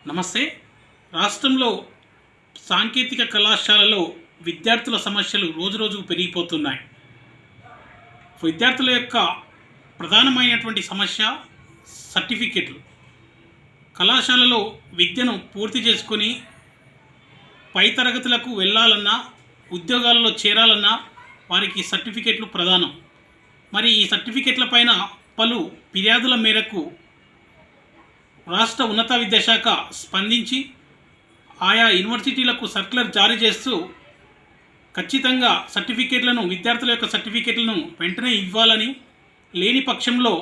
నమస్తే. రాష్ట్రంలో సాంకేతిక కళాశాలలో విద్యార్థుల సమస్యలు రోజురోజుకు పెరిగిపోతున్నాయి. విద్యార్థుల యొక్క ప్రధానమైనటువంటి సమస్య సర్టిఫికెట్లు. కళాశాలలో విద్యను పూర్తి చేసుకొని పై తరగతులకు వెళ్ళాలన్నా, ఉద్యోగాలలో చేరాలన్నా వారికి సర్టిఫికెట్లు ప్రధానం. మరి ఈ సర్టిఫికెట్ల పైన పలు ఫిర్యాదుల మేరకు రాష్ట్ర ఉన్నత విద్యాశాఖ స్పందించి ఆయా యూనివర్సిటీలకు సర్క్యులర్ జారీ చేస్తూ ఖచ్చితంగా విద్యార్థుల యొక్క సర్టిఫికెట్లను వెంటనే ఇవ్వాలని, లేని పక్షంలో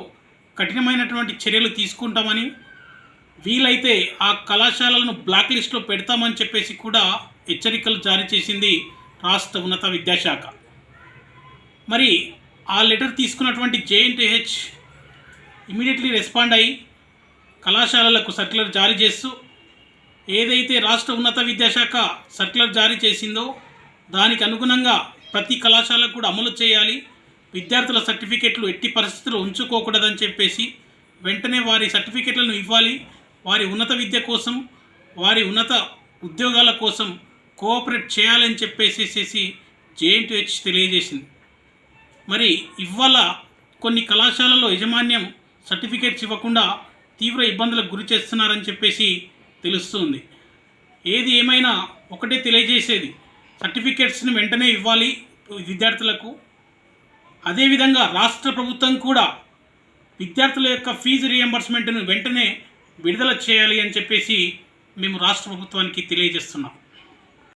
కఠినమైనటువంటి చర్యలు తీసుకుంటామని, వీలైతే ఆ కళాశాలలను బ్లాక్ లిస్ట్లో పెడతామని చెప్పేసి కూడా హెచ్చరికలు జారీ చేసింది రాష్ట్ర ఉన్నత విద్యాశాఖ. మరి ఆ లెటర్ తీసుకున్నటువంటి JNTH ఇమీడియట్లీ రెస్పాండ్ అయ్యి కళాశాలలకు సర్క్యులర్ జారీ చేస్తూ ఏదైతే రాష్ట్ర ఉన్నత విద్యాశాఖ సర్క్యులర్ జారీ చేసిందో దానికి అనుగుణంగా ప్రతి కళాశాలకు కూడా అమలు చేయాలి, విద్యార్థుల సర్టిఫికెట్లు ఎట్టి పరిస్థితుల్లో ఉంచుకోకూడదని చెప్పేసి వెంటనే వారి సర్టిఫికెట్లను ఇవ్వాలి, వారి ఉన్నత విద్య కోసం, వారి ఉన్నత ఉద్యోగాల కోసం కోఆపరేట్ చేయాలని చెప్పేసి JNTH తెలియజేసింది. మరి ఇవాళ కొన్ని కళాశాలలో యాజమాన్యం సర్టిఫికేట్స్ ఇవ్వకుండా తీవ్ర ఇబ్బందులకు గురి చేస్తున్నారని చెప్పేసి తెలుస్తుంది. ఏది ఏమైనా ఒకటే తెలియజేసేది, సర్టిఫికేట్స్ని వెంటనే ఇవ్వాలి విద్యార్థులకు. అదేవిధంగా రాష్ట్ర ప్రభుత్వం కూడా విద్యార్థుల యొక్క ఫీజు రీయింబర్స్మెంట్ను వెంటనే విడుదల చేయాలి అని చెప్పేసి మేము రాష్ట్ర ప్రభుత్వానికి తెలియజేస్తున్నాం.